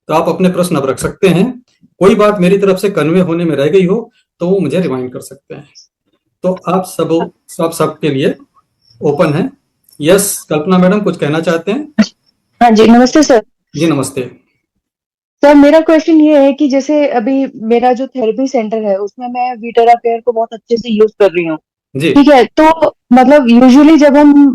तो आप अपने प्रश्न अब रख सकते हैं। कोई बात मेरी तरफ से कन्वे होने में रह गई हो तो वो मुझे रिमाइंड कर सकते हैं। तो आप सबके लिए ओपन है। यस कल्पना मैडम कुछ कहना चाहते हैं? हाँ जी, नमस्ते सर। जी नमस्ते। सर मेरा क्वेश्चन ये है कि जैसे अभी मेरा जो थेरेपी सेंटर है उसमें मैं वीटरा केयर को बहुत अच्छे से यूज कर रही हूँ। जी ठीक है, तो मतलब यूजुअली जब हम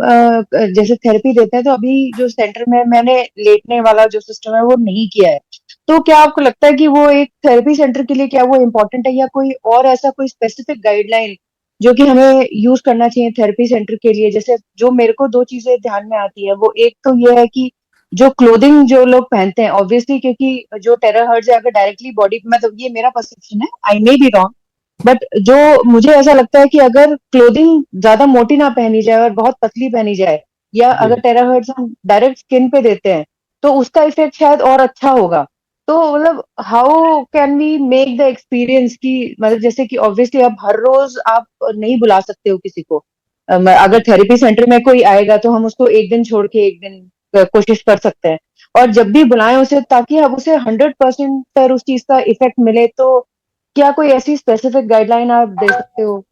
जैसे थेरेपी देते हैं तो अभी जो सेंटर में मैंने लेटने वाला जो सिस्टम है वो नहीं किया है। तो क्या आपको लगता है कि वो एक थेरेपी सेंटर के लिए क्या वो इम्पोर्टेंट है, या कोई और ऐसा कोई स्पेसिफिक गाइडलाइन जो कि हमें यूज करना चाहिए थेरेपी सेंटर के लिए? जैसे जो मेरे को दो चीजें ध्यान में आती है, वो एक तो ये है कि जो क्लोथिंग जो लोग पहनते हैं ऑब्वियसली, क्योंकि जो टेराहर्ट्ज है अगर डायरेक्टली बॉडी, मतलब ये मेरा परसेप्शन है, आई मे बी रॉन्ग, बट जो मुझे ऐसा लगता है कि अगर क्लोथिंग ज्यादा मोटी ना पहनी जाए और बहुत पतली पहनी जाए, या जी अगर टेराहर्ट्ज हम डायरेक्ट स्किन पे देते हैं तो उसका इफेक्ट शायद और अच्छा होगा। तो मतलब how can we make the experience की, मतलब जैसे कि ऑब्वियसली अब हर रोज आप नहीं बुला सकते हो किसी को। अगर थेरेपी सेंटर में कोई आएगा तो हम उसको एक दिन छोड़ के एक दिन कोशिश कर सकते हैं, और जब भी बुलाएं उसे, ताकि अब उसे 100% पर उस चीज का इफेक्ट मिले, तो क्या कोई ऐसी स्पेसिफिक गाइडलाइन आप दे सकते हो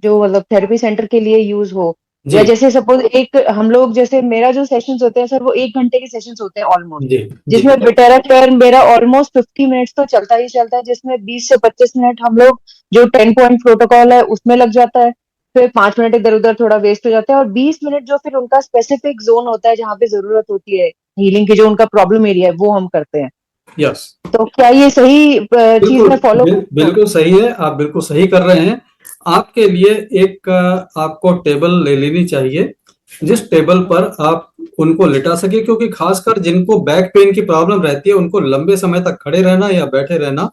जो मतलब थेरेपी सेंटर के लिए यूज हो? या जी जैसे सपोज एक हम लोग, जैसे मेरा जो सेशंस होते हैं सर वो 1 घंटे के सेशंस होते हैं ऑलमोस्ट, जी जी जिसमें बिटेरा केयर मेरा ऑलमोस्ट 50 मिनट्स तो चलता ही चलता है, जिसमें 20 से 25 मिनट हम लोग जो 10 पॉइंट प्रोटोकॉल है उसमें लग जाता है, फिर 5 मिनट इधर उधर थोड़ा वेस्ट हो जाता है, और 20 मिनट जो फिर उनका स्पेसिफिक जोन होता है जहाँ पे जरूरत होती है हीलिंग की, जो उनका प्रॉब्लम एरिया है वो हम करते हैं। यस तो क्या ये सही चीज बिल्कुल में फॉलो? बिल्कुल सही है। आप बिल्कुल सही कर रहे हैं। आपके लिए एक आपको टेबल ले लेनी चाहिए जिस टेबल पर आप उनको लिटा सके, क्योंकि खासकर जिनको बैक पेन की प्रॉब्लम रहती है उनको लंबे समय तक खड़े रहना या बैठे रहना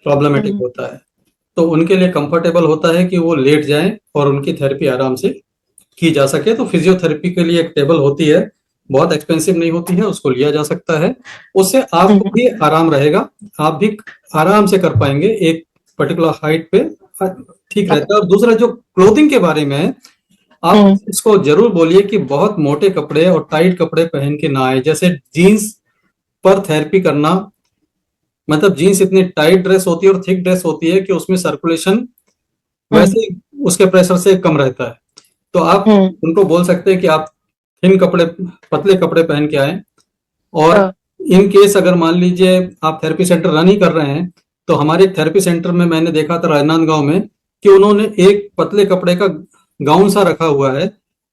प्रॉब्लमेटिक होता है। तो उनके लिए कंफर्टेबल होता है कि वो लेट जाएं और उनकी थेरेपी आराम से की जा सके। तो फिजियोथेरेपी के लिए एक टेबल होती है, बहुत एक्सपेंसिव नहीं होती है, उसको लिया जा सकता है। उससे आपको भी आराम रहेगा, आप भी आराम से कर पाएंगे एक पर्टिकुलर हाइट पे। ठीक रहता है। और दूसरा जो क्लोथिंग के बारे में है, आप इसको जरूर बोलिए कि बहुत मोटे कपड़े और टाइट कपड़े पहन के ना आए। जैसे जीन्स पर थेरेपी करना, मतलब जीन्स इतनी टाइट ड्रेस होती है और थिक ड्रेस होती है कि उसमें सर्कुलेशन वैसे ही उसके प्रेशर से कम रहता है। तो आप उनको बोल सकते हैं कि आप थिन कपड़े, पतले कपड़े पहन के आए। और इन केस अगर मान लीजिए आप थेरेपी सेंटर रन ही कर रहे हैं, तो हमारे एक थेरेपी सेंटर में मैंने देखा था राजनांदगांव में कि उन्होंने एक पतले कपड़े का गाउन सा रखा हुआ है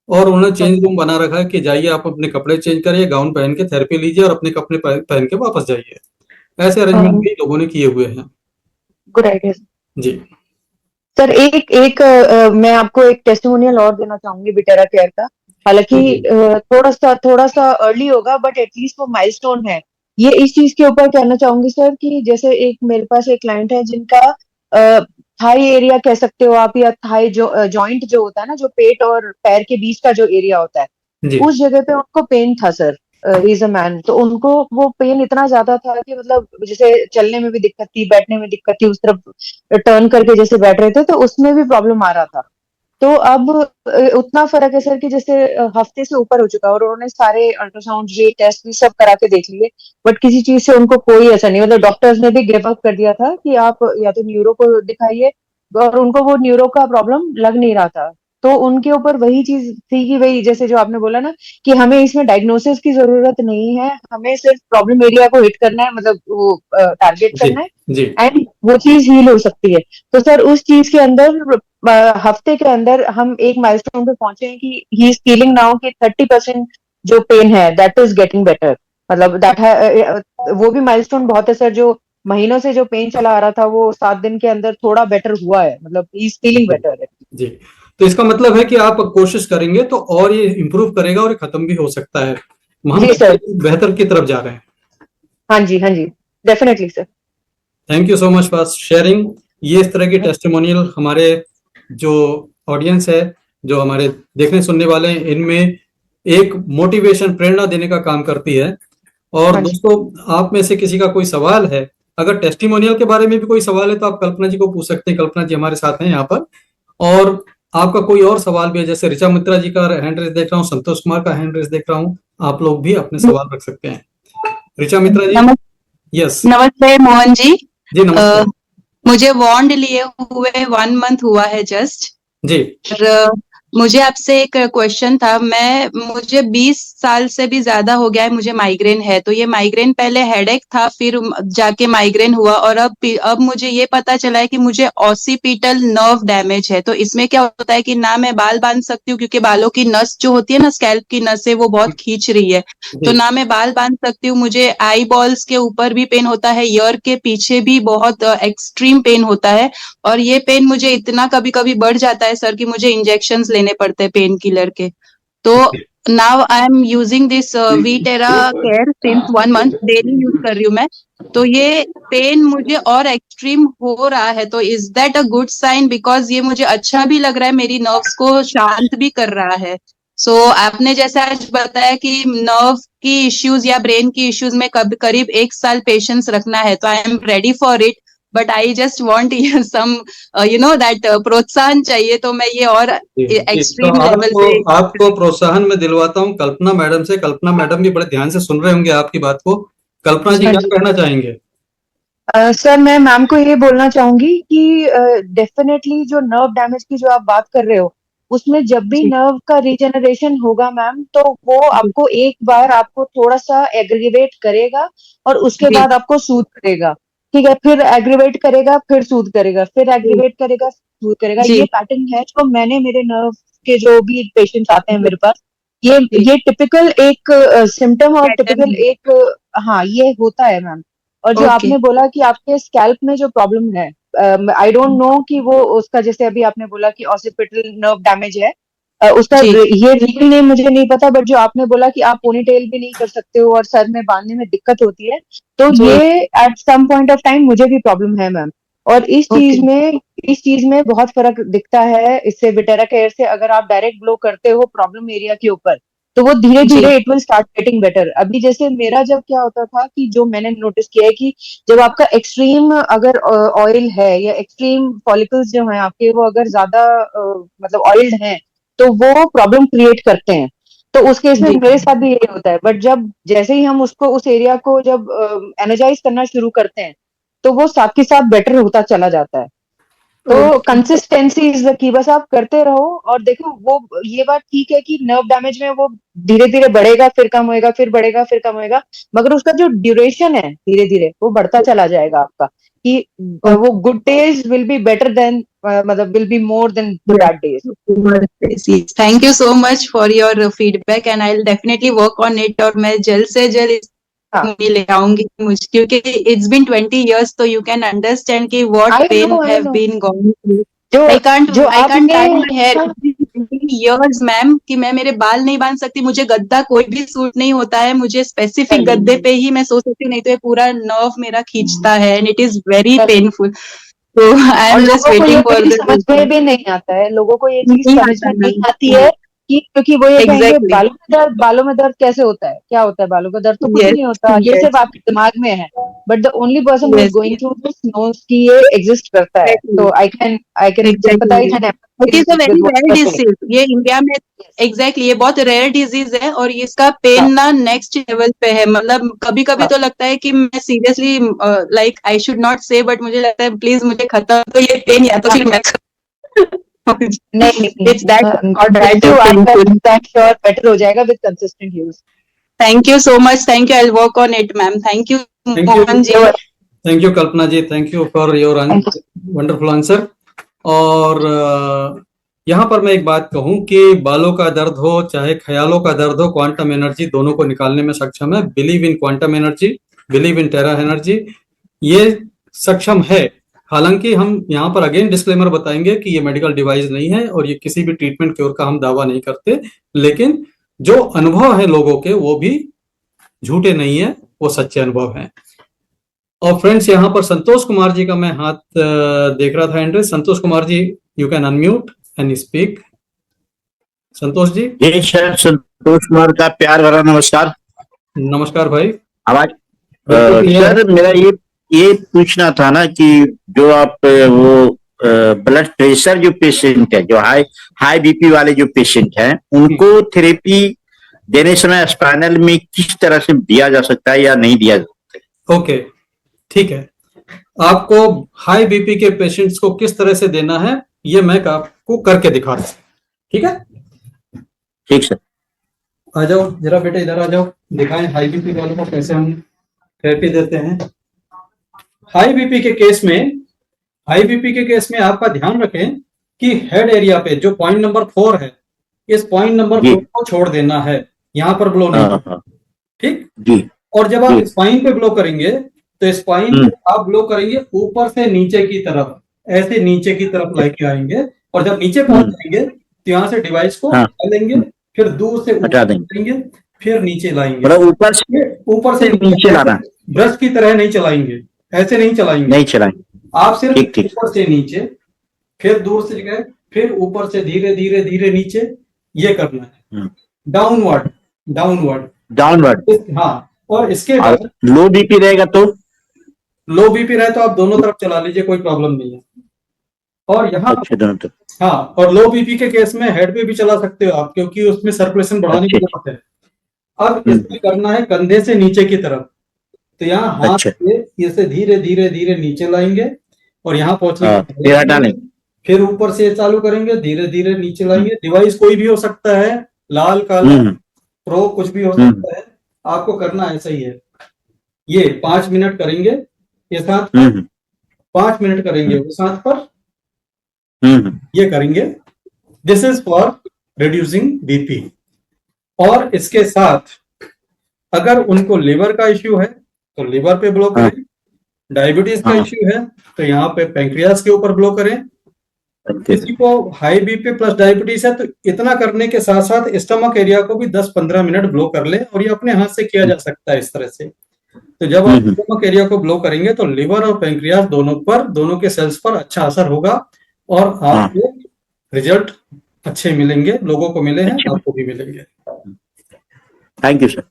और उन्होंने चेंज रूम बना रखा है कि जाइए आप अपने कपड़े चेंज करिए, गाउन पहन के थेरेपी लीजिए और अपने कपड़े पहन के वापस जाइए। ऐसे अरेंजमेंट भी लोगों ने किए हुए हैं। Good idea. जी सर एक एक मैं आपको एक टेस्टिमोनियल और देना चाहूंगी बिटेरा केयर का। हालांकि थोड़ा सा अर्ली होगा, बट एटलीस्ट वो माइलस्टोन है। ये इस चीज के ऊपर कहना चाहूंगी सर कि जैसे एक मेरे पास एक क्लाइंट है जिनका थाई एरिया कह सकते हो आप, या थाई जो जॉइंट जो होता है ना, जो पेट और पैर के बीच का जो एरिया होता है, जी उस जगह पे उनको पेन था सर। इज अ मैन, तो उनको वो पेन इतना ज्यादा था कि मतलब जैसे चलने में भी दिक्कत थी, बैठने में दिक्कत थी, उस तरफ टर्न करके जैसे बैठ रहे थे तो उसमें भी प्रॉब्लम आ रहा था। तो अब उतना फर्क है सर कि जैसे हफ्ते से ऊपर हो चुका है, और उन्होंने सारे अल्ट्रासाउंड ये टेस्ट भी सब करा के देख लिए, बट किसी चीज से उनको कोई असर नहीं, मतलब डॉक्टर्स ने भी गिव अप कर दिया था कि आप या तो न्यूरो को दिखाइए, और उनको वो न्यूरो का प्रॉब्लम लग नहीं रहा था। तो उनके ऊपर वही चीज थी कि वही जैसे जो आपने बोला ना, कि हमें इसमें डायग्नोसिस की जरूरत नहीं है, हमें सिर्फ प्रॉब्लम एरिया को हिट करना है, मतलब वो टारगेट जी करना है, जी एंड वो चीज हील हो सकती है। तो सर उस चीज के अंदर हफ्ते के अंदर हम एक माइलस्टोन पे पहुंचे हैं कि ही इज फीलिंग नाउ कि 30% जो पेन है दैट इज गेटिंग बेटर, मतलब दैट है। वो भी माइलस्टोन बहुत है सर, जो महीनों से जो पेन चला आ रहा था वो 7 दिन के अंदर थोड़ा बेटर हुआ है, मतलब ही इज फीलिंग जी बेटर है। जी। तो इसका मतलब है कि आप कोशिश करेंगे तो और ये इम्प्रूव करेगा और ये खत्म भी हो सकता है। हम जी सर। बेहतर की तरफ जा रहे हैं। हाँ जी, हाँ जी, definitely sir. Thank you so much for sharing. ये इस तरह की टेस्टिमोनियल हमारे जो ऑडियंस है, जो हमारे देखने सुनने वाले हैं, इनमें एक मोटिवेशन, प्रेरणा देने का काम करती है। और हाँ जी। दोस्तों, आप में से किसी का कोई सवाल है, अगर टेस्टिमोनियल के बारे में भी कोई सवाल है तो आप कल्पना जी को पूछ सकते हैं। कल्पना जी हमारे साथ हैं यहाँ पर। और आपका कोई और सवाल भी है, जैसे ऋचा मित्रा जी का हैंड रेस देख रहा हूँ, संतोष कुमार का हैंड रेस देख रहा हूँ, आप लोग भी अपने सवाल रख सकते हैं। ऋचा मित्रा जी। नमस्ते। यस नमस्ते मोहन जी। जी, नमस्ते मुझे बॉन्ड लिए हुए 1 मंथ हुआ है जस्ट। जी। और मुझे आपसे एक क्वेश्चन था। मुझे 20 साल से भी ज्यादा हो गया है, मुझे माइग्रेन है। तो ये माइग्रेन पहले हेडेक था, फिर जाके माइग्रेन हुआ, और अब मुझे ये पता चला है कि मुझे ऑसिपिटल नर्व डैमेज है। तो इसमें क्या होता है कि ना मैं बाल बांध सकती हूँ, क्योंकि बालों की नस जो होती है ना, स्कैल्प की नस है, वो बहुत खींच रही है। तो जी ना मैं बाल बांध सकती हूँ। मुझे आई बॉल्स के ऊपर भी पेन होता है, ईयर के पीछे भी बहुत एक्सट्रीम पेन होता है। और ये पेन मुझे इतना कभी कभी बढ़ जाता है सर, कि मुझे इंजेक्शंस लेने पड़ते हैं पेन किलर के। तो now I am using this Vitera care since 1 month, daily use कर रही हूँ मैं। तो ये पेन मुझे और एक्सट्रीम हो रहा है, तो is that a good sign? Because ये मुझे अच्छा भी लग रहा है, मेरी नर्व्स को शांत भी कर रहा है। सो आपने जैसे आज बताया कि नर्व की इश्यूज या ब्रेन की इश्यूज में करीब 1 साल पेशेंस रखना है, तो I am ready for it. But I just want some that प्रोत्साहन चाहिए, तो मैं ये और जी, तो एक्सट्रीम लेवल आपको पे। आपको प्रोत्साहन में दिलवाता हूँ कल्पना मैडम से। कल्पना मैडम भी बड़े ध्यान से सुन रहे होंगे आपकी बात को। कल्पना जी हाँ क्या जी। कहना चाहेंगे? सर मैं मैम को ये बोलना चाहूंगी कि डेफिनेटली जो नर्व डैमेज की जो आप बात कर रहे हो, उसमें जब भी जी नर्व का रीजनरेशन होगा मैम, तो वो जी आपको एक बार आपको थोड़ा सा एग्रीवेट करेगा और उसके जी बाद आपको सूद करेगा। ठीक है, फिर एग्रीवेट करेगा, फिर सूद करेगा, फिर जी एग्रीवेट करेगा, सूद करेगा। जी ये पैटर्न है जो मैंने मेरे नर्व के जो भी पेशेंट्स आते हैं जी मेरे पास, ये जी ये टिपिकल एक सिम्टम और टिपिकल पैटर्न। एक हाँ ये होता है मैम। और जो ओके। आपने बोला कि आपके स्कैल्प में जो प्रॉब्लम है, आई डोंट नो कि वो उसका, जैसे अभी आपने बोला कि ऑसिपिटल नर्व डैमेज है, उसका जी ये रियल नेम मुझे नहीं पता, बट जो आपने बोला कि आप पोनीटेल भी नहीं कर सकते हो और सर में बांधने में दिक्कत होती है, तो जी। ये at some point of time मुझे भी प्रॉब्लम है मैम। और ओके। इस चीज में बहुत फर्क दिखता है इससे। विटेरा केयर से अगर आप डायरेक्ट ब्लो करते हो प्रॉब्लम एरिया के ऊपर, तो वो धीरे जी धीरे it will start getting better. अभी जैसे मेरा जब क्या होता था कि जो मैंने नोटिस किया है कि जब आपका एक्सट्रीम अगर ऑयल है या एक्सट्रीम फॉलिकल्स जो हैं आपके, वो अगर ज्यादा मतलब ऑयल्ड हैं, तो वो प्रॉब्लम क्रिएट करते हैं। तो उस केस में जी मेरे साथ भी यही होता है। बट जब जैसे ही हम उसको उस एरिया को जब एनर्जाइज करना शुरू करते हैं, तो वो साथ के साथ बेटर होता चला जाता है। तो okay. Consistency is the key. बस आप करते रहो और देखो, वो ये बात ठीक है कि नर्व डैमेज में वो धीरे धीरे बढ़ेगा, फिर कम होएगा, फिर बढ़ेगा, फिर कम होएगा, मगर उसका जो ड्यूरेशन है धीरे धीरे वो बढ़ता चला जाएगा आपका। कि वो good days will be better than, मतलब will be more than the bad days. Thank you so much for your feedback, and I will definitely work on it. और मैं जल्द से जल्द हाँ, ले आऊंगी मुझे, क्योंकि इट्स बीन 20 years, तो यू कैन अंडरस्टैंड कि what I pain no, I have no. Been gone through. जो जो आई कांट आपने tie my hair years ma'am, कि मैं मेरे बाल नहीं बांध सकती। मुझे गद्दा कोई भी सूट नहीं होता है, मुझे स्पेसिफिक गद्दे पे ही मैं सो सकती हूँ, नहीं तो ये पूरा नर्व मेरा खींचता है, and it is very painful. तो आई और एम जस्ट लोगों को ये वेटिंग फॉर चीज समझ दिस। में भी नहीं आता है, लोगों को ये चीज नहीं समझ आता में नहीं मैम। आती है कि, क्योंकि वो ये कहेंगे एग्जैक्टली। बालों में दर्द कैसे होता है, क्या होता है बालों का दर्द, तो कुछ यस नहीं होता, ये सिर्फ यस आपके दिमाग में है। But the only person who is yes going through this knows कि ये एग्जिस्ट करता है। एग्जैक्टली तो I can exactly. Sympathize and it is a empathize very with what rare you are saying. Disease, ये इंडिया में। Exactly ये बहुत rare disease है, और इसका हाँ, पेन ना नेक्स्ट लेवल पे है। मतलब कभी कभी हाँ। तो लगता है कि मैं seriously, like I should not से, बट मुझे लगता है प्लीज मुझे खत्म तो ये पेन, या तो फिर मैं नहीं नहीं it's that God bless you, painful. आपका श्योर बेटर हो जाएगा with consistent use. Thank you so much, thank you, I will work on it ma'am. Thank you thank you, Mohan ji. Thank you Kalpana ji, thank you for your thank wonderful answer. और यहाँ पर मैं एक बात कहूँ कि बालों का दर्द हो चाहे ख्यालों का दर्द हो, क्वांटम एनर्जी दोनों को निकालने में सक्षम है। Believe in quantum energy, believe in terra energy, ये सक्षम है। हालांकि हम यहाँ पर अगेन डिस्क्लेमर बताएंगे कि ये मेडिकल डिवाइस नहीं है और ये किसी भी ट्रीटमेंट क्योर का हम दावा नहीं करते, लेकिन जो अनुभव है लोगों के वो भी झूठे नहीं है, वो सच्चे अनुभव हैं। और फ्रेंड्स, यहाँ पर संतोष कुमार जी का मैं हाथ देख रहा था एंड्रेस। Santosh Kumar ji, you can unmute and speak. Santosh ji. जी सर, संतोष कुमार का प्यार भरा नमस्कार। नमस्कार भाई। आवाज बिल्कुल क्लियर है। सर, मेरा ये पूछना था ना कि जो आप वो ब्लड प्रेशर जो पेशेंट है, जो हाई बीपी वाले जो पेशेंट हैं, उनको थेरेपी देने समय स्पाइनल में किस तरह से दिया जा सकता है या नहीं दिया जा सकता है? ओके, ठीक है। आपको हाई बीपी के पेशेंट्स को किस तरह से देना है ये मैं आपको करके दिखा रहा हूं, ठीक है। ठीक सर। आ जाओ जरा बेटा, इधर आ जाओ, दिखाएं हाई बीपी वालों को कैसे हम थेरेपी देते हैं। हाई बीपी के केस में आपका ध्यान रखें कि हेड एरिया पे जो पॉइंट नंबर 4 है, इस पॉइंट नंबर जी। 4 को छोड़ देना है, यहां पर ब्लो नहीं, हाँ। ठीक। जी। और जब आप जी। स्पाइन पे ब्लो करेंगे तो स्पाइन पे आप ब्लो करेंगे ऊपर से नीचे की तरफ, ऐसे नीचे की तरफ लेके आएंगे, और जब नीचे पहुंच जाएंगे तो यहाँ से डिवाइस को हाँ। हटा लेंगे, फिर दूर से हटा ऊपर देंगे, करेंगे, फिर नीचे लाएंगे। मतलब ऊपर से नीचे लाना, ब्रश की तरह नहीं चलाएंगे, ऐसे नहीं चलाएंगे, नहीं चलाएंगे। आप सिर्फ ठीक ठीक। ऊपर से नीचे, फिर दूर से गए, फिर ऊपर से धीरे धीरे धीरे नीचे, ये करना है। Downward downward. हाँ। और इसके बाद लो बीपी रहेगा तो लो बीपी रहे तो आप दोनों तरफ चला लीजिए, कोई प्रॉब्लम नहीं है। और यहाँ अच्छे दोनों तरफ। हाँ, और लो बीपी के केस में हेड पे भी चला सकते हो आप, क्योंकि उसमें सर्कुलेशन बढ़ाने की जरूरत है। अब इसमें करना है कंधे से नीचे की तरफ, तो यहाँ हाथ से इसे धीरे धीरे धीरे नीचे लाएंगे और यहाँ पहुंचने, फिर ऊपर से चालू करेंगे, धीरे धीरे नीचे लाएंगे। डिवाइस कोई भी हो सकता है, लाल काला प्रो कुछ भी हो सकता है, आपको करना ऐसा ही है। ये 5 मिनट करेंगे ये साथ पर, 5 मिनट करेंगे वो साथ पर, ये करेंगे। This is for reducing BP. और इसके साथ अगर उनको लिवर का इश्यू है तो लिवर पे ब्लो करें, डायबिटीज का इश्यू है तो यहाँ पे पैंक्रियास के ऊपर ब्लो करें। किसी को हाई बीपी प्लस डायबिटीज है तो इतना करने के साथ साथ स्टमक एरिया को भी 10-15 मिनट ब्लो कर ले, और ये अपने हाथ से किया जा सकता है इस तरह से। तो जब आप स्टमक एरिया को ब्लो करेंगे तो लिवर और पैंक्रियास दोनों के सेल्स पर अच्छा असर होगा, और आपको रिजल्ट अच्छे मिलेंगे। लोगों को मिले हैं, आपको भी मिलेंगे। Thank you sir.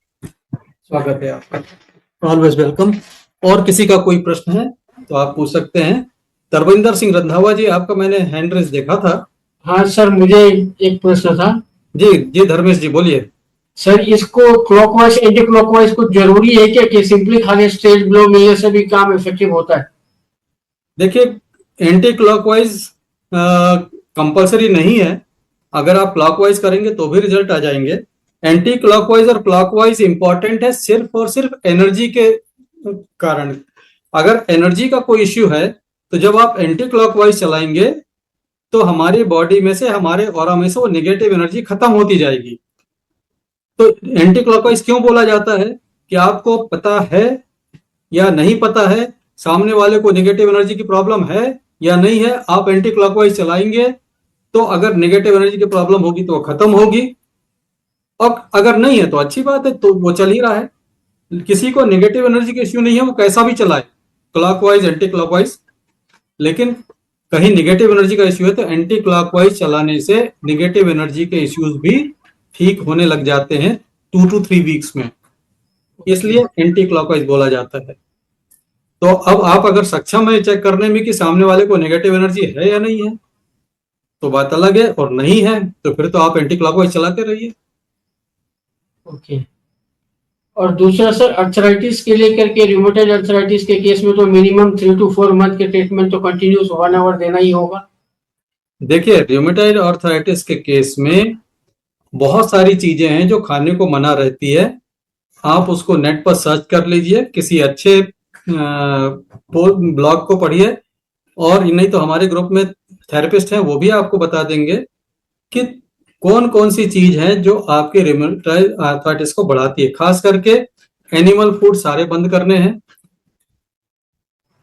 स्वागत है आपका, ऑलवेज वेलकम। और किसी का कोई प्रश्न है तो आप पूछ सकते हैं। तरविंदर सिंह रंधावा जी, आपका मैंने हैंड रेज देखा था। हाँ सर, मुझे एक प्रश्न था। जी धर्मेश जी बोलिए। सर, इसको क्लॉकवाइज एंटी क्लॉकवाइज कुछ जरूरी है क्या, कि सिंपली खाली स्ट्रेट ब्लो मिलने से भी काम इफेक्टिव होता है? देखिए, एंटी क्लॉकवाइज कंपलसरी नहीं है, अगर आप क्लॉकवाइज करेंगे तो भी रिजल्ट आ जाएंगे। एंटी क्लॉकवाइज और क्लॉकवाइज इंपॉर्टेंट है सिर्फ और सिर्फ एनर्जी के कारण। अगर एनर्जी का कोई इश्यू है तो जब आप एंटी क्लॉकवाइज चलाएंगे तो हमारी बॉडी में से, हमारे ऑरा में से वो नेगेटिव एनर्जी खत्म होती जाएगी। तो एंटी क्लॉकवाइज क्यों बोला जाता है कि आपको पता है या नहीं पता है, सामने वाले को नेगेटिव एनर्जी की प्रॉब्लम है या नहीं है, आप एंटी क्लॉकवाइज चलाएंगे तो अगर नेगेटिव एनर्जी की प्रॉब्लम होगी तो वो खत्म होगी, और अगर नहीं है तो अच्छी बात है, तो वो चल ही रहा है। किसी को नेगेटिव एनर्जी का इश्यू नहीं है, वो कैसा भी चलाए, क्लॉकवाइज एंटी क्लॉकवाइज। लेकिन कहीं नेगेटिव एनर्जी का इश्यू है तो एंटी क्लॉकवाइज चलाने से नेगेटिव एनर्जी के इश्यूज भी ठीक होने लग जाते हैं 2 to 3 वीक्स में, इसलिए एंटी क्लॉकवाइज बोला जाता है। तो अब आप अगर सक्षम है चेक करने में कि सामने वाले को नेगेटिव एनर्जी है या नहीं है तो बात अलग है, और नहीं है तो फिर तो आप एंटी क्लॉकवाइज चलाते रहिए। ओके। और दूसरा सर, अर्थराइटिस के लेकर के, रूमेटॉइड अर्थराइटिस के केस में तो मिनिमम 3 to 4 मंथ के ट्रीटमेंट तो कंटिन्यूस 1 आवर देना ही होगा। देखिए, रूमेटॉइड अर्थराइटिस के केस में बहुत सारी चीजें हैं जो खाने को मना रहती है। आप उसको नेट पर सर्च कर लीजिए, किसी अच्छे ब्लॉग को पढ़िए, और नहीं तो हमारे ग्रुप में थेरेपिस्ट हैं, वो भी आपको बता देंगे कि कौन कौन सी चीज है जो आपके रूमेटॉइड आर्थराइटिस को बढ़ाती है। खास करके एनिमल फूड सारे बंद करने हैं,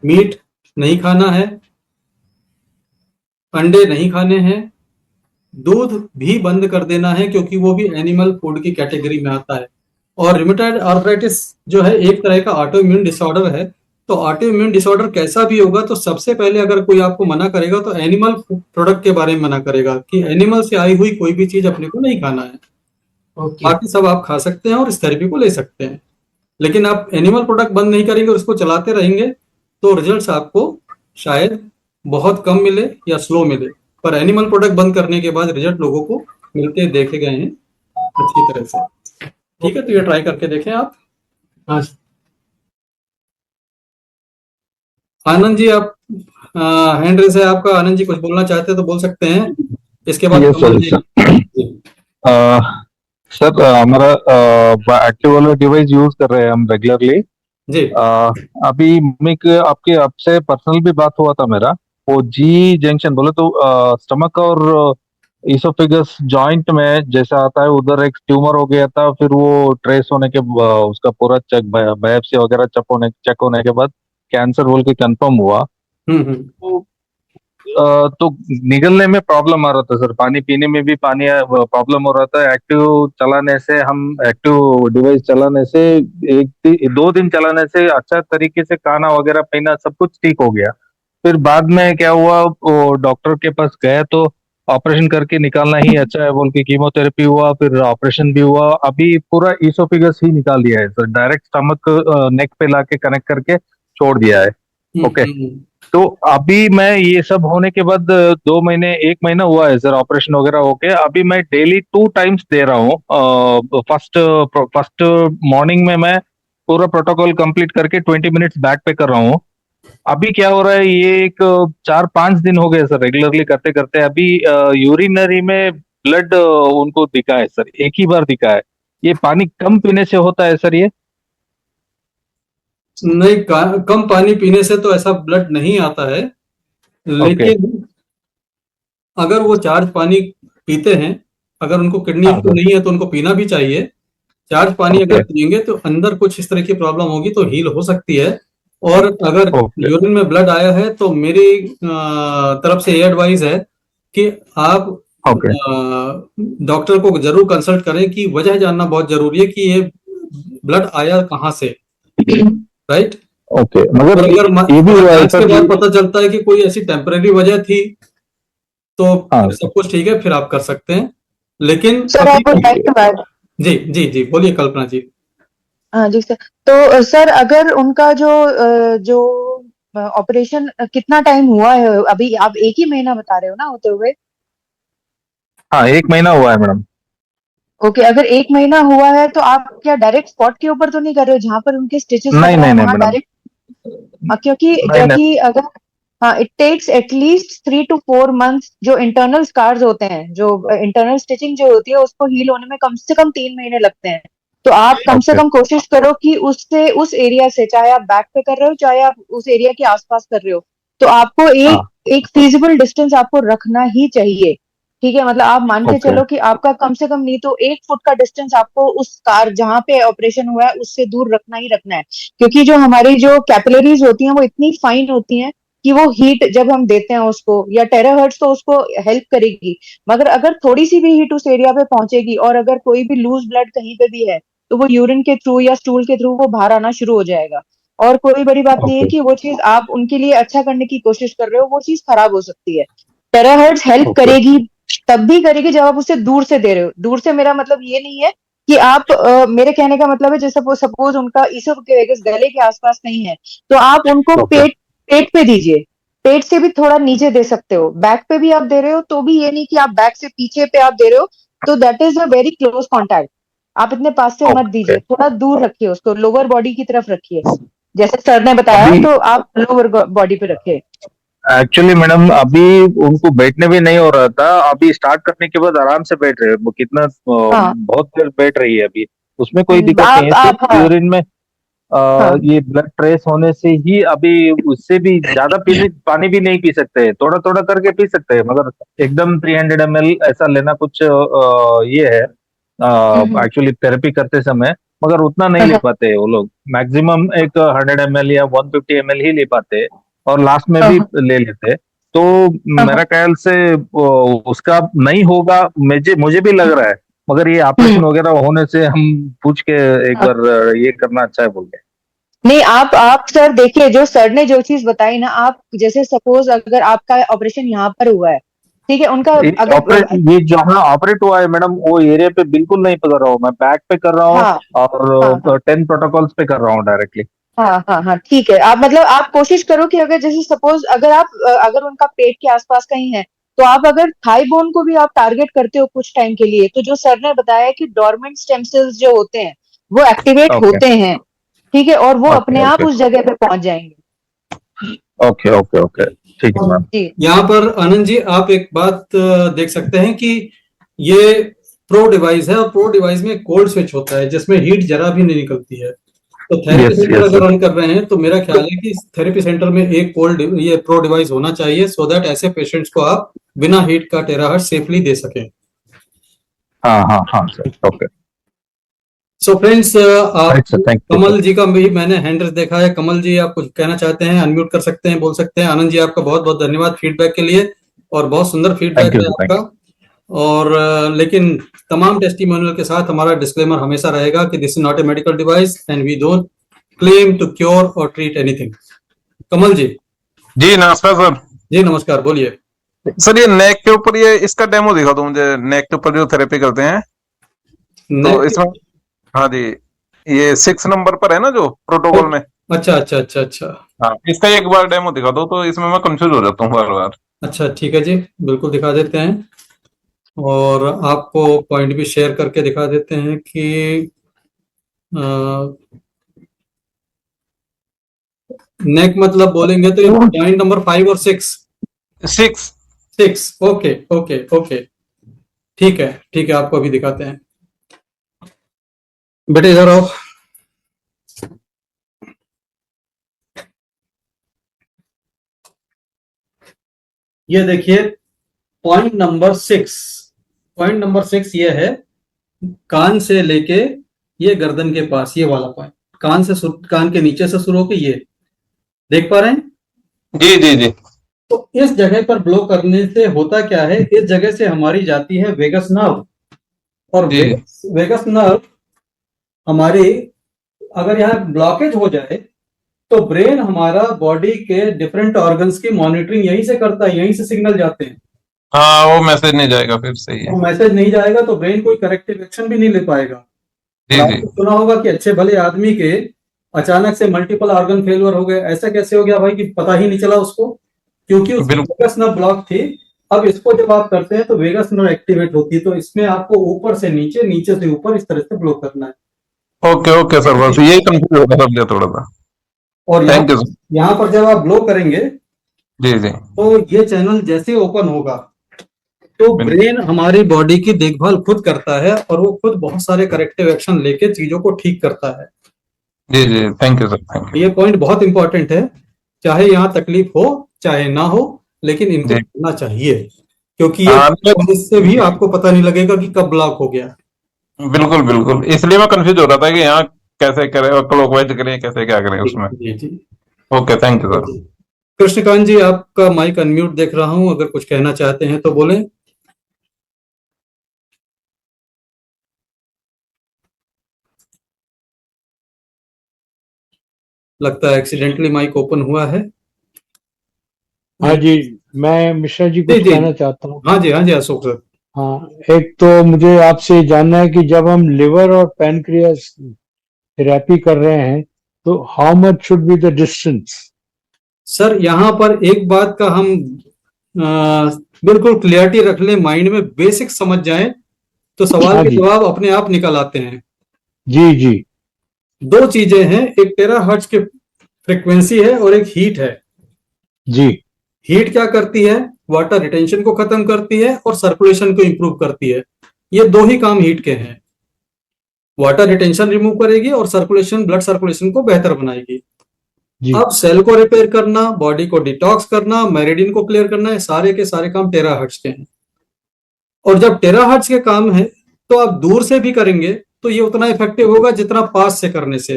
मीट नहीं खाना है, अंडे नहीं खाने हैं, दूध भी बंद कर देना है क्योंकि वो भी एनिमल फूड की कैटेगरी में आता है। और रूमेटॉइड आर्थराइटिस जो है एक तरह का ऑटो इम्यून डिसऑर्डर है, तो ऑटो इम्यून डिसऑर्डर कैसा भी होगा तो सबसे पहले अगर कोई आपको मना करेगा तो एनिमल प्रोडक्ट के बारे में मना करेगा कि एनिमल से आई हुई कोई भी चीज अपने को नहीं खाना है। बाकी सब आप खा सकते हैं और इस थेरेपी को ले सकते हैं, लेकिन आप एनिमल प्रोडक्ट बंद नहीं करेंगे और उसको चलाते रहेंगे तो रिजल्ट्स आपको शायद बहुत कम मिले या स्लो मिले, पर एनिमल प्रोडक्ट बंद करने के बाद रिजल्ट लोगों को मिलते देखे गए हैं अच्छी तरह से। ठीक है, तो ये ट्राई करके देखें आप। हाँ। आनंद जी, आप हैंड रेस है आपका। आनंद जी कुछ बोलना चाहते हैं तो बोल सकते हैं। इसके बाद यस कमल सर। जी। जी सर हमारा एक्टिव वाला डिवाइस यूज कर रहे हैं हम रेगुलरली। जी अभी आपके आपसे पर्सनल भी बात हुआ था मेरा। वो जी जंक्शन बोले तो स्टमक और इसोफेगस जॉइंट में जैसा आता है उधर एक ट्यूमर हो गया था। फिर वो ट्रेस होने के उसका पूरा बायोप्सी वगैरह चेक होने के बाद कैंसर बोल के कंफर्म हुआ। हम्म। तो तो निगलने में प्रॉब्लम आ रहा था सर। पानी पीने में भी पानी प्रॉब्लम हो रहा था। एक्टिव डिवाइस चलाने से 2 दिन चलाने से अच्छा तरीके से खाना वगैरह पीना सब कुछ ठीक हो गया। फिर बाद में क्या हुआ, वो डॉक्टर के पास गए तो ऑपरेशन करके निकालना ही अच्छा है बोल के कीमोथेरेपी हुआ, फिर ऑपरेशन भी हुआ। अभी पूरा इसोफिगस ही निकाल दिया है सर। डायरेक्ट स्टमक नेक पे लाके कनेक्ट करके छोड़ दिया है। ओके। हम्म। तो अभी मैं ये सब होने के बाद 2 महीने 1 महीना हुआ है सर ऑपरेशन वगैरह होके। अभी मैं डेली 2 टाइम्स दे रहा हूँ। फर्स्ट फर्स्ट मॉर्निंग में मैं पूरा प्रोटोकॉल कंप्लीट करके 20 मिनट्स बैक पे कर रहा हूँ। अभी क्या हो रहा है, ये एक 4-5 दिन हो गए सर रेगुलरली करते करते। अभी यूरिनरी में ब्लड उनको दिखा है सर, एक ही बार दिखा है। ये पानी कम पीने से होता है सर ये? नहीं, कम पानी पीने से तो ऐसा ब्लड नहीं आता है, ओके। लेकिन अगर वो चार्ज पानी पीते हैं, अगर उनको किडनी हाँ इश्यू सर। नहीं है तो उनको पीना भी चाहिए। चार्ज पानी अगर ओके। पिएंगे तो अंदर कुछ इस तरह की प्रॉब्लम होगी तो हील हो सकती है। और अगर ओके। यूरिन में ब्लड आया है तो मेरी तरफ से ये एडवाइस है कि आप ओके। डॉक्टर को जरूर कंसल्ट करें, कि वजह जानना बहुत जरूरी है कि ये ब्लड आया कहाँ से, राइट। ओके मगर और ये भी अगर हुआ है जांच के सर बाद कि पता चलता है कि कोई ऐसी टेम्परेरी वजह थी तो हाँ फिर सर। सब कुछ ठीक है, फिर आप कर सकते हैं। लेकिन सर आई अभी वुड लाइक टू ऐड। जी जी जी, बोलिए कल्पना जी। हाँ जी सर। तो सर अगर उनका जो ऑपरेशन कितना टाइम हुआ है अभी, आप एक ही महीना बता रहे हो ना होते हुए? हाँ 1 महीना हुआ है मैडम। ओके, अगर 1 महीना हुआ है तो आप क्या डायरेक्ट स्पॉट के ऊपर तो नहीं कर रहे हो जहां पर उनके स्टिचेस नहीं वगैरह नहीं है नहीं वहां मैडम। डायरेक्ट? हाँ, क्योंकि नहीं नहीं। क्योंकि अगर हाँ, it takes at least 3 to 4 months। जो इंटरनल स्कार्स होते हैं, जो इंटरनल स्टिचिंग जो होती है उसको हील होने में कम से कम 3 महीने लगते हैं। तो आप कम से ओके। कम कोशिश करो कि उससे, उस एरिया से, चाहे आप बैक पे कर रहे हो चाहे आप उस एरिया के आसपास कर रहे हो, तो आपको एक हाँ। एक फीजिबल डिस्टेंस आपको रखना ही चाहिए। ठीक है, मतलब आप मान के ओके। चलो कि आपका कम से कम नहीं तो 1 फुट का डिस्टेंस आपको उस कार जहां पे ऑपरेशन हुआ है उससे दूर रखना ही रखना है। क्योंकि जो हमारी जो कैपिलरीज होती हैं वो इतनी फाइन होती हैं कि वो हीट जब हम देते हैं उसको, या टेराहर्ट्ज तो उसको हेल्प करेगी, मगर अगर थोड़ी सी भी हीट उस एरिया पे पहुंचेगी और अगर कोई भी लूज ब्लड कहीं पे भी है तो वो यूरिन के थ्रू या स्टूल के थ्रू वो बाहर आना शुरू हो जाएगा। और कोई बड़ी बात नहीं है ओके। कि वो चीज आप उनके लिए अच्छा करने की कोशिश कर रहे हो, वो चीज खराब हो सकती है। Terahertz help okay. करेगी, तब भी करेगी जब आप उसे दूर से दे रहे हो। दूर से मेरा मतलब ये नहीं है कि आप मेरे कहने का मतलब है जैसे सपोज उनका ईसोफेगस गले के आसपास नहीं है तो आप उनको ओके। पेट पेट पे दीजिए। पेट से भी थोड़ा नीचे दे सकते हो। बैक पे भी आप दे रहे हो तो भी ये नहीं कि आप बैक से पीछे पे आप दे रहे हो, तो that is a very close contact. आप इतने पास से मत ओके। दीजिए, थोड़ा दूर रखिए उसको, लोअर बॉडी की तरफ रखिए। जैसे सर ने बताया अभी तो आप लोअर बॉडी पे रखिए। एक्चुअली मैडम अभी उनको बैठने भी नहीं हो रहा था। अभी स्टार्ट करने के बाद आराम से बैठ रहे हैं वो। कितना हाँ, बहुत देर बैठ रही है अभी। उसमें कोई दिक्कत नहीं है। आप सिर्फ हाँ यूरिन में हाँ ये ब्लड ट्रेस होने से ही अभी उससे भी ज्यादा पीने पानी भी नहीं पी सकते। थोड़ा थोड़ा करके पी सकते हैं मगर एकदम 300 ml ऐसा लेना कुछ ये है हम्म, एक्चुअली थेरेपी करते समय। मगर उतना नहीं ले हाँ, पाते वो लोग। मैक्सिमम एक 100 ml या 150 ml ही ले पाते और लास्ट में भी हाँ, ले लेते। तो हाँ, मेरा ख्याल से उसका नहीं होगा, मुझे मुझे भी लग रहा है। मगर ये हम्म, ऑपरेशन वगैरह होने से हम पूछ के एक हाँ। बार ये करना अच्छा है बोल के। नहीं, आप सर देखिए, जो सर ने जो चीज बताई ना, आप जैसे सपोज अगर आपका ऑपरेशन यहाँ पर हुआ है, ठीक है, उनका ये अगर ऑपरेट ये जहाँ ऑपरेट हुआ है मैडम वो एरिया पे बिल्कुल नहीं कर रहा हूँ। मैं बैक पे कर रहा हूँ हाँ हाँ हाँ और 10 प्रोटोकॉल्स पे कर रहा हूँ डायरेक्टली। हाँ हाँ हाँ, ठीक है। आप मतलब आप कोशिश करो कि अगर जैसे सपोज अगर आप अगर उनका पेट के आसपास कहीं है तो आप अगर थाई बोन को भी आप टारगेट करते हो कुछ टाइम के लिए, तो जो सर ने बताया कि डोरमेंट स्टेम सेल्स जो होते हैं वो एक्टिवेट ओके। होते हैं। ठीक है, और वो अपने ओके। आप ओके। उस जगह पे पहुंच जाएंगे। ओके ओके ओके, ठीक है मैम। जी यहाँ पर आनंद जी आप एक बात देख सकते हैं कि ये प्रो डिवाइस है और प्रो डिवाइस में कोल्ड स्विच होता है जिसमें हीट जरा भी नहीं निकलती है। तो थेरेपी Yes, सेंटर yes, अगर sir. रन कर रहे हैं तो मेरा ख्याल है कि थेरेपी सेंटर में एक कोल्ड ये प्रो डिवाइस होना चाहिए सो दैट ऐसे पेशेंट्स को आप बिना हीट का टेराहर्ट्ज सेफली दे सकें। हाँ हाँ हाँ सर, ओके। सो फ्रेंड्स आप राइट सर, थैंक यू। कमल जी का भी मैंने हैंड रेस देखा है। कमल जी आप कुछ कहना चाहते हैं, अनम्यूट कर सकते हैं, बोल सकते हैं। आनंद जी आपका बहुत बहुत धन्यवाद फीडबैक के लिए और बहुत सुंदर फीडबैक Thank you, है sir, thank आपका। और लेकिन तमाम टेस्टिमोनियल के साथ हमारा डिस्क्लेमर हमेशा रहेगा कि this is not a medical device and we don't claim to cure और ट्रीट एनीथिंग। कमल जी। जी नमस्कार सर। जी नमस्कार, बोलिए। सर ये नेक के ऊपर ये इसका डेमो दिखा दो मुझे, नेक के ऊपर जो थेरेपी करते हैं तो नेक- इसमें। हाँ जी, ये 6 नंबर पर है ना जो प्रोटोकॉल में। अच्छा अच्छा अच्छा अच्छा हाँ, इसका एक बार डेमो दिखा दो तो इसमें मैं कंफ्यूज हो जाता हूँ बार बार। अच्छा, ठीक है जी, बिल्कुल दिखा देते हैं और आपको पॉइंट भी शेयर करके दिखा देते हैं कि नेक मतलब बोलेंगे तो ये पॉइंट नंबर 5 और 6। 6। 6 ओके ओके ओके, ठीक है, आपको अभी दिखाते हैं। बेटे इधर आओ। ये देखिए पॉइंट नंबर 6। पॉइंट नंबर 6 ये है कान से लेके ये गर्दन के पास, ये वाला पॉइंट कान के नीचे से शुरू होके ये देख पा रहे हैं। जी जी जी। तो इस जगह पर ब्लो करने से होता क्या है, इस जगह से हमारी जाती है वेगस नर्व और जी। वेगस नर्व हमारी अगर यहाँ ब्लॉकेज हो जाए तो ब्रेन हमारा बॉडी के डिफरेंट ऑर्गन्स की मॉनिटरिंग यहीं से करता है, यहीं से सिग्नल जाते हैं। हाँ वो मैसेज नहीं जाएगा फिर, सही है। वो मैसेज नहीं जाएगा तो ब्रेन कोई करेक्टिव एक्शन भी नहीं ले पाएगा। जी और जी। आपने सुना होगा कि अच्छे भले आदमी के अचानक से मल्टीपल ऑर्गन फेलियर हो गए। ऐसा कैसे हो गया भाई कि पता ही नहीं चला उसको, क्योंकि उसकी बिल्कुल। वेगस नर्व ब्लॉक थी। अब इसको जब आप करते हैं तो वेगस नर्व एक्टिवेट होती है, तो इसमें आपको ऊपर से नीचे, नीचे से ऊपर इस तरह से ब्लो करना है। ओके ओके सर, बस यही कंफ्यूज होता था मुझे थोड़ा सा। और थैंक यू सर। यहाँ पर जब आप ब्लो करेंगे जी जी। तो ये चैनल जैसे ओपन होगा तो बिल्कुल। ब्रेन हमारी बॉडी की देखभाल खुद करता है और वो खुद बहुत सारे करेक्टिव एक्शन लेके चीजों को ठीक करता है। जी जी, thank you sir, thank you. ये पॉइंट बहुत इंपॉर्टेंट है, चाहे यहाँ तकलीफ हो चाहे ना हो, लेकिन इनको जी। करना चाहिए क्योंकि ये हाँ, इससे भी आपको पता नहीं लगेगा कि कब ब्लॉक हो गया। बिल्कुल बिल्कुल, इसलिए मैं कंफ्यूज हो रहा था कि यहाँ कैसे करें और क्लॉकवाइज करें, कैसे क्या करें उसमें। जी जी। Okay, thank you sir. Krishnakant ji आपका माइक अनम्यूट देख रहा हूं, अगर कुछ कहना चाहते हैं तो बोलें। लगता है एक्सीडेंटली माइक ओपन हुआ है। हाँ जी, मैं मिश्रा जी कुछ जी। कहना चाहता हूँ। हाँ जी अशोक सर। हाँ, एक तो मुझे आपसे जानना है कि जब हम लिवर और पैनक्रियास थेरेपी कर रहे हैं तो how much should be the distance? Sir यहाँ पर एक बात का हम बिल्कुल क्लियरिटी रख लें, माइंड में बेसिक समझ जाएं तो सवाल हाँ के जी। जवाब अपने आप निकल आते हैं। जी जी। दो चीजें हैं, एक टेराहर्ट्ज की फ्रीक्वेंसी है और एक हीट है। जी हीट क्या करती है, वाटर रिटेंशन को खत्म करती है और सर्कुलेशन को इंप्रूव करती है। ये दो ही काम हीट के हैं, वाटर रिटेंशन रिमूव करेगी और सर्कुलेशन, ब्लड सर्कुलेशन को बेहतर बनाएगी। जी। अब सेल को रिपेयर करना, बॉडी को डिटॉक्स करना, मेरिडियन को क्लियर करना, है सारे के सारे काम टेराहर्ट्ज के हैं। और जब टेराहर्ट्ज के काम है तो आप दूर से भी करेंगे तो ये उतना इफेक्टिव होगा जितना पास से करने से।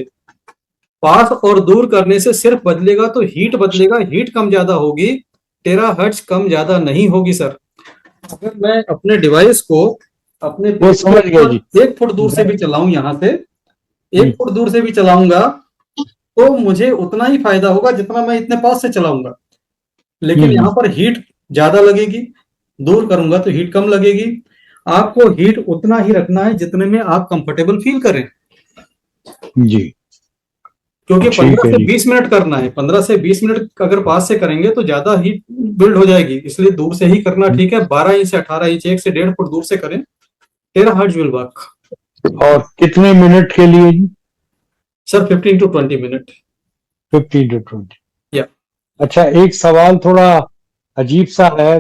पास और दूर करने से सिर्फ बदलेगा तो हीट बदलेगा, हीट कम ज्यादा होगी, टेराहर्ट्ज कम ज्यादा नहीं होगी सर। अगर मैं अपने डिवाइस को अपने वो समझ गया जी। 1 फुट दूर से भी चलाऊं, यहाँ से 1 फुट दूर से भी चलाऊंगा तो मुझे उतना ही फायदा होगा जितना मैं इतने पास से चलाऊंगा। लेकिन यहाँ पर हीट ज्यादा लगेगी, दूर करूंगा तो हीट कम लगेगी। आपको हीट उतना ही रखना है जितने में आप कंफर्टेबल फील करें, जी। क्योंकि ठीक 15 है से जी। 20 मिनट करना है। 15 से 20 मिनट अगर पास से करेंगे तो ज्यादा हीट बिल्ड हो जाएगी, इसलिए दूर से ही करना ठीक है। 12 इंच से 18 इंच, 1 से 1.5 फुट दूर से करें, टेराहर्ट्ज विल वर्क। और कितने मिनट के लिए जी? Sir 15 to 20 minute. 15 to 20। या अच्छा, एक सवाल थोड़ा अजीब सा है।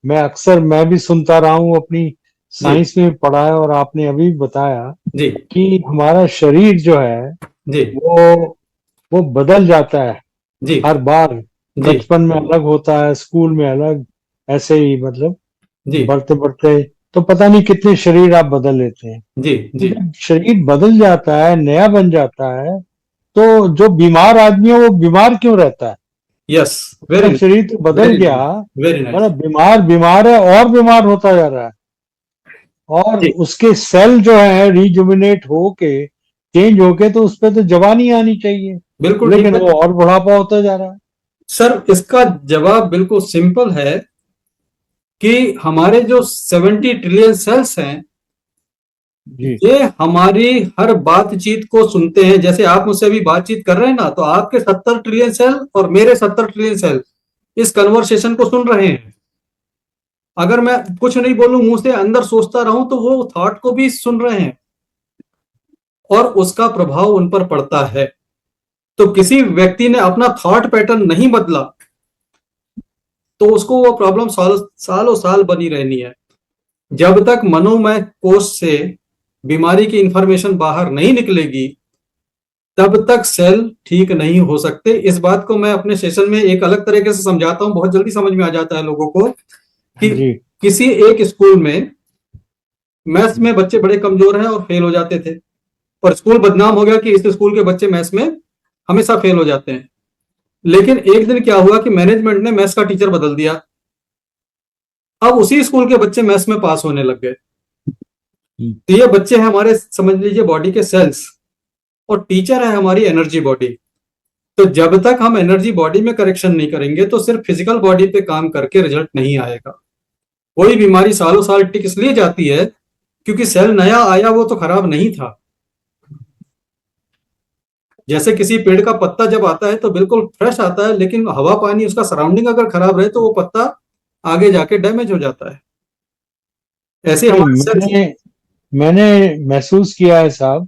मैं भी सुनता रहा हूँ, अपनी जी साइंस में पढ़ा है, और आपने अभी बताया जी कि हमारा शरीर जो है जी वो वो बदल जाता है जी हर बार। जी बचपन में अलग होता है, स्कूल में अलग, ऐसे ही मतलब जी बढ़ते बढ़ते तो पता नहीं कितने शरीर आप बदल लेते हैं। जी तो जी जब शरीर बदल जाता है, नया बन जाता है, तो जो बीमार आदमी है वो बीमार क्यों रहता है? यस, उसका वेरी शरीर तो बदल वेरी गया, नाइस, वेरी नाइस। मतलब बीमार बीमार है और बीमार होता जा रहा है, और जी उसके सेल जो है रिजुमिनेट होके, चेंज होके, तो उस पे तो जवानी आनी चाहिए, बिल्कुल ठीक लेकिन है वो और बुढ़ापा होता जा रहा है। सर, इसका जवाब बिल्कुल सिंपल है कि हमारे जो 70 ट्रिलियन सेल्स हैं, जी ये हमारी हर बातचीत को सुनते हैं। जैसे आप मुझसे अभी बातचीत कर रहे हैं ना, तो आपके 70 ट्रिलियन सेल और मेरे 70 ट्रिलियन सेल इस कन्वर्सेशन को सुन रहे हैं। अगर मैं कुछ नहीं बोलूं, मुंह से अंदर सोचता रहूं, तो वो थॉट को भी सुन रहे हैं और उसका प्रभाव उन पर पड़ता है। तो किसी व्यक्ति ने अपना थॉट पैटर्न नहीं बदला तो उसको वो प्रॉब्लम सालों साल बनी रहनी है। जब तक मनोमय कोश से बीमारी की इंफॉर्मेशन बाहर नहीं निकलेगी, तब तक सेल ठीक नहीं हो सकते। इस बात को मैं अपने सेशन में एक अलग तरीके से समझाता हूं, बहुत जल्दी समझ में आ जाता है लोगों को कि जी किसी एक स्कूल में मैथ्स में बच्चे बड़े कमजोर हैं और फेल हो जाते थे, और स्कूल बदनाम हो गया कि इस स्कूल के बच्चे मैथ्स में हमेशा फेल हो जाते हैं। लेकिन एक दिन क्या हुआ कि मैनेजमेंट ने मैथ्स का टीचर बदल दिया। अब उसी स्कूल के बच्चे मैथ्स में पास होने लग गए। तो ये बच्चे हैं हमारे, समझ लीजिए, बॉडी के सेल्स, और टीचर है हमारी एनर्जी बॉडी। तो जब तक हम एनर्जी बॉडी में करेक्शन नहीं करेंगे, तो सिर्फ फिजिकल बॉडी पे काम करके रिजल्ट नहीं आएगा। कोई बीमारी सालों साल टिक इसलिए जाती है क्योंकि सेल नया आया, वो तो खराब नहीं था। जैसे किसी पेड़ का पत्ता जब आता है तो बिल्कुल फ्रेश आता है, लेकिन हवा पानी उसका सराउंडिंग अगर खराब रहे तो वो पत्ता आगे जाके डैमेज हो जाता है। ऐसे नहीं, हमारे सेल्स। मैंने महसूस किया है साहब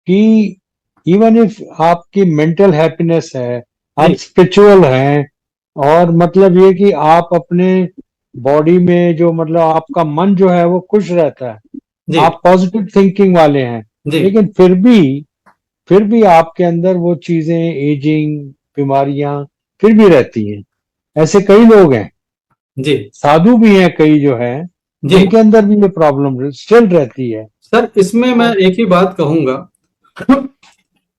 कि इवन इफ आपकी मेंटल हैप्पीनेस है, आप जी स्पिरिचुअल हैं, और मतलब ये कि आप अपने बॉडी में जो मतलब आपका मन जो है वो खुश रहता है, जी आप पॉजिटिव थिंकिंग वाले हैं, जी लेकिन फिर भी आपके अंदर वो चीजें, एजिंग, बीमारियां फिर भी रहती हैं। ऐसे कई लोग हैं, जी साधु भी हैं कई जो हैं, जी जिनके अंदर भी ये प्रॉब्लम स्टिल रहती है। सर, इसमें मैं तो एक ही बात कहूंगा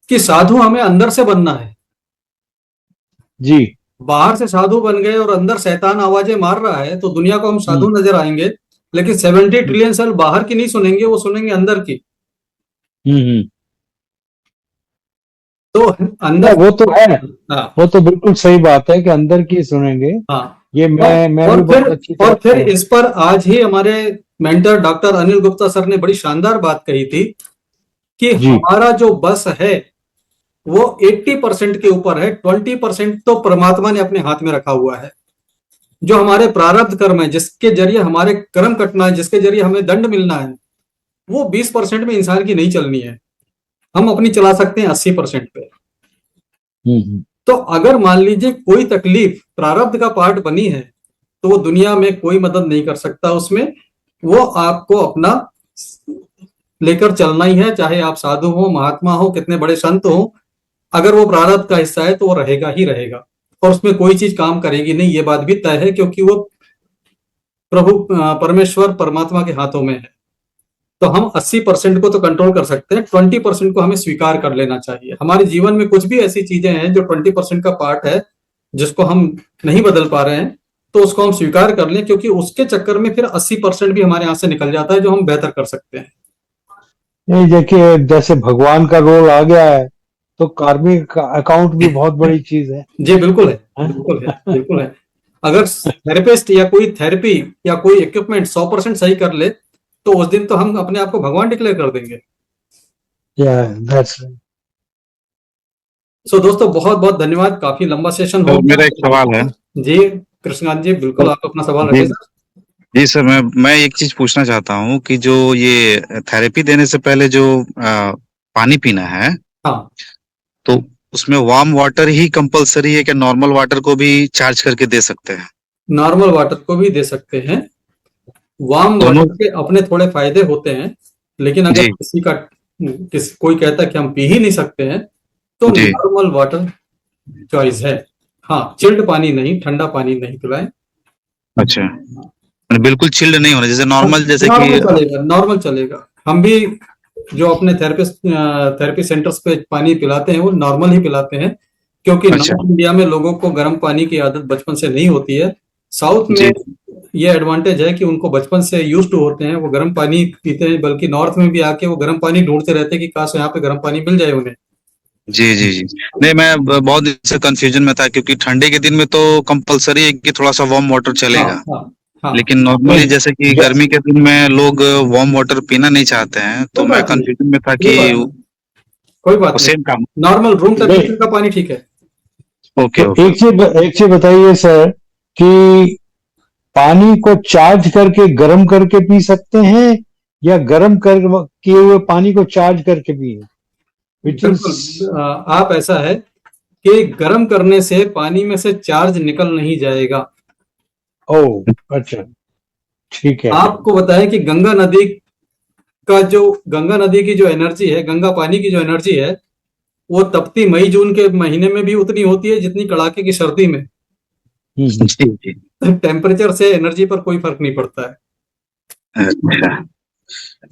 कि साधु हमें अंदर से बनना है। जी। बाहर से साधु बन गए और अंदर शैतान आवाजें मार रहा है तो दुनिया को हम साधु हम्म नजर आएंगे। लेकिन 70 ट्रिलियन सेल बाहर की नहीं सुनेंगे, वो सुनेंगे अंदर की। हम्म। तो अंदर। वो तो है, हाँ वो तो बिल्कुल सही बात है कि अंदर की सुनेंगे। हाँ। ये मैं भी और फिर बहुत अच्छी तरह और फिर से। इस पर आज ही हमारे mentor doctor Anil Gupta sir ने बड़ी शानदार बात कही थी कि जी हमारा जो बस है वो 80% के ऊपर है, 20% तो परमात्मा ने अपने हाथ में रखा हुआ है। जो हमारे प्रारब्ध कर्म है, जिसके जरिए हमारे कर्म कटना है, जिसके जरिए हमें दंड मिलना है, वो 20% में इंसान की नहीं चलनी है। हम अपनी चला सकते हैं 80% पे। हम्म। तो अगर मान लीजिए कोई तकलीफ प्रारब्ध का पार्ट बनी है, तो वो दुनिया में कोई मदद नहीं कर सकता उसमें। वो आपको अपना लेकर चलना ही है, चाहे आप साधु हो, महात्मा हो, कितने बड़े संत हो। अगर वो प्रारब्ध का हिस्सा है तो वो रहेगा ही रहेगा, और उसमें कोई चीज काम करेगी नहीं, ये बात भी तय है, क्योंकि वो प्रभु परमेश्वर परमात्मा के हाथों में है। तो हम 80% को तो कंट्रोल कर सकते हैं, 20% को हमें स्वीकार कर लेना चाहिए। हमारे जीवन में कुछ भी ऐसी चीजें हैं जो 20% का पार्ट है, जिसको हम नहीं बदल पा रहे हैं, तो उसको हम स्वीकार कर लें, क्योंकि उसके चक्कर में फिर 80% भी हमारे यहाँ से निकल जाता है जो हम बेहतर कर सकते हैं। नहीं, देखिए, जैसे भगवान का रोल आ गया है, तो कार्मिक अकाउंट भी बहुत बड़ी चीज है। जी बिल्कुल है, हाँ? बिल्कुल है, बिल्कुल है। अगर थेरेपिस्ट या कोई थेरेपी या कोई इक्विपमेंट 100% सही कर ले, तो उस दिन तो हम अपने आप को भगवान डिक्लेयर कर देंगे। दैट्स सो दोस्तों, बहुत बहुत धन्यवाद, काफी लंबा सेशन हो तो मेरा एक गया। सवाल है। जी कृष्णकांत जी, बिल्कुल आप अपना सवाल जी रखें सर। जी सर, मैं एक चीज पूछना चाहता हूँ कि जो ये थेरेपी देने से पहले जो पानी पीना है, हाँ तो उसमें वार्म वाटर ही कंपलसरी है कि नॉर्मल वाटर को भी चार्ज करके दे सकते हैं? नॉर्मल वाटर को भी दे सकते हैं। वार्म दोनों? वाटर के अपने थोड़े फायदे होते हैं, लेकिन अगर जी कोई कहता है कि हम पी ही नहीं सकते हैं, तो जी। नॉर्मल वाटर चॉइस है। हाँ, चिल्ड पानी नहीं, ठंडा पानी नहीं पिलाएं। अच्छा, मतलब बिल्कुल चिल्ड नहीं होना, जैसे नॉर्मल, जैसे नॉर्मल कि चलेगा, नॉर्मल चलेगा। हम भी जो अपने थेरेपी सेंटर्स पे पानी पिलाते हैं वो नॉर्मल ही पिलाते हैं, क्योंकि अच्छा नॉर्थ इंडिया में लोगों को गर्म पानी की आदत बचपन से नहीं होती है। साउथ जी में ये एडवांटेज है कि उनको बचपन से यूज टू होते हैं, वो गर्म पानी पीते हैं, बल्कि नॉर्थ में भी आके वो गर्म पानी ढूंढते रहते हैं कि काश यहाँ पे गर्म पानी मिल जाए उन्हें। जी जी जी। नहीं, मैं बहुत इससे कंफ्यूजन में था, क्योंकि ठंडे के दिन में तो कंपलसरी है कि थोड़ा सा वार्म वाटर हाँ चलेगा, हाँ हाँ, लेकिन नॉर्मली नहीं, जैसे कि ज- गर्मी के दिन में लोग वार्म वाटर पीना नहीं चाहते हैं, तो कोई मैं बात नहीं, कंफ्यूजन में था कोई कि बात नहीं, कोई बात नहीं। सेम काम। नॉर्मल रूम नहीं, टेम्परेचर का पानी ठीक है। ओके तो ओके। एक चीज बताइए सर कि पानी को चार्ज करके गर्म करके पी सकते हैं या गर्म कर किए हुए पानी को चार्ज करके पिए, विच इज बिल्कुल, आप ऐसा है कि गर्म करने से पानी में से चार्ज निकल नहीं जाएगा। ओ अच्छा, ठीक है। आपको बताएं कि गंगा नदी की जो एनर्जी है, गंगा पानी की जो एनर्जी है, वो तपती मई जून के महीने में भी उतनी होती है जितनी कड़ाके की सर्दी में। जी जी। टेम्परेचर से एनर्जी पर कोई फर्क नहीं पड़ता है। अच्छा नहीं,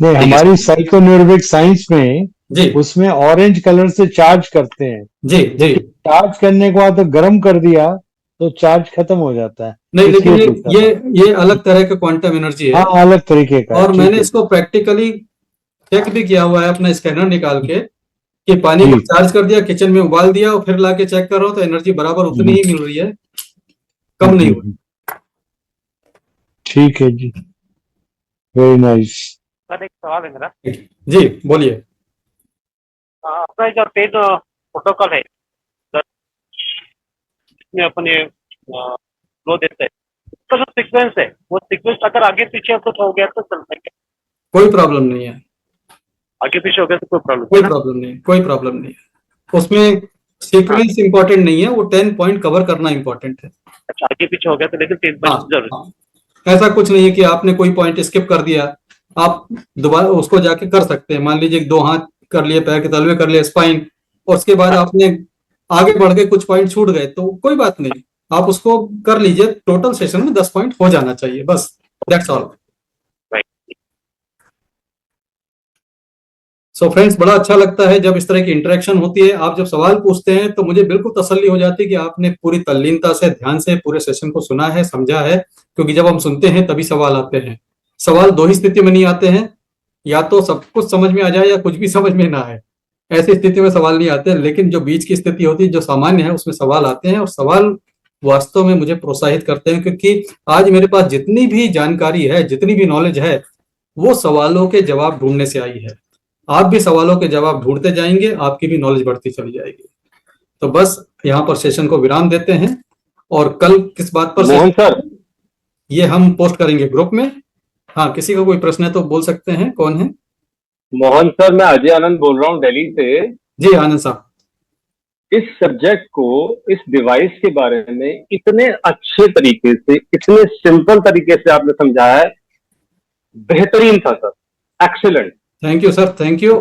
ठीक है हमारी सर। साइकोन्यूरोबिक साइंस में जी उसमें ऑरेंज कलर से चार्ज करते हैं, जी जी। लेकिन चार्ज करने के बाद तो गर्म कर दिया तो चार्ज खत्म हो जाता है, नहीं, लेकिन इसलिए पूछा ये था। ये अलग तरह का क्वांटम एनर्जी है, हाँ, अलग तरीके का है, और ठीक मैंने है। इसको प्रैक्टिकली चेक भी किया हुआ है अपना स्कैनर निकाल के, कि पानी को जी, चार्ज कर दिया, किचन में उबाल दिया और फिर लाके चेक कर रहा हूं तो एनर्जी बराबर उतनी ही मिल रही है, कम नहीं हो रही। ठीक है जी, वेरी नाइस। सर एक सवाल है मेरा। जी बोलिए। अपना जो पेन प्रोटोकॉल है सर, इसमें अपने फ्लो देते हैं, उसका जो सीक्वेंस है वो सीक्वेंस अगर आगे पीछे कुछ हो गया तो चलता है क्या? कोई प्रॉब्लम नहीं है, आगे पीछे हो गया तो कोई प्रॉब्लम कोई है ना? प्रॉब्लम नहीं, कोई प्रॉब्लम नहीं है। उसमें सीक्वेंस इंपॉर्टेंट नहीं है, वो 10 पॉइंट कवर करना इंपॉर्टेंट है। अच्छा, आगे पीछे हो गया तो लेकिन 10 हाँ पॉइंट जरूर। हाँ, ऐसा कुछ नहीं है कि आपने कोई पॉइंट स्किप कर दिया, आप दोबारा उसको जाके कर सकते हैं। मान लीजिए 2 हाथ कर लिए, पैर के तलवे कर लिए, स्पाइन, और उसके बाद आपने आगे बढ़ गए, कुछ पॉइंट छूट गए, तो कोई बात नहीं, आप उसको कर लीजिए। टोटल सेशन में 10 पॉइंट हो जाना चाहिए, बस, दैट्स ऑल। सो फ्रेंड्स, बड़ा अच्छा लगता है जब इस तरह की इंटरेक्शन होती है। आप जब सवाल पूछते हैं तो मुझे बिल्कुल तसल्ली हो जाती है कि आपने पूरी तल्लीनता से, ध्यान से पूरे सेशन को सुना है, समझा है, क्योंकि जब हम सुनते हैं तभी सवाल आते हैं। सवाल 2 ही स्थिति में नहीं आते हैं, या तो सब कुछ समझ में आ जाए या कुछ भी समझ में ना आए, ऐसी स्थिति में सवाल नहीं आते हैं। लेकिन जो बीच की स्थिति होती है, जो सामान्य है, उसमें सवाल आते हैं, और सवाल वास्तव में मुझे प्रोत्साहित करते हैं, क्योंकि आज मेरे पास जितनी भी जानकारी है, जितनी भी नॉलेज है, वो सवालों के जवाब ढूंढने से आई है। आप भी सवालों के जवाब ढूंढते जाएंगे, आपकी भी नॉलेज बढ़ती चली जाएगी। तो बस यहाँ पर सेशन को विराम देते हैं, और कल किस बात पर मोहन सर, ये हम पोस्ट करेंगे ग्रुप में। हाँ, किसी का कोई प्रश्न है तो बोल सकते हैं। कौन है? मोहन सर, मैं अजय आनंद बोल रहा हूँ दिल्ली से। जी आनंद साहब। इस सब्जेक्ट को, इस डिवाइस के बारे में इतने अच्छे तरीके से, इतने सिंपल तरीके से आपने समझाया है, बेहतरीन था sir, excellent. Thank you sir, thank you.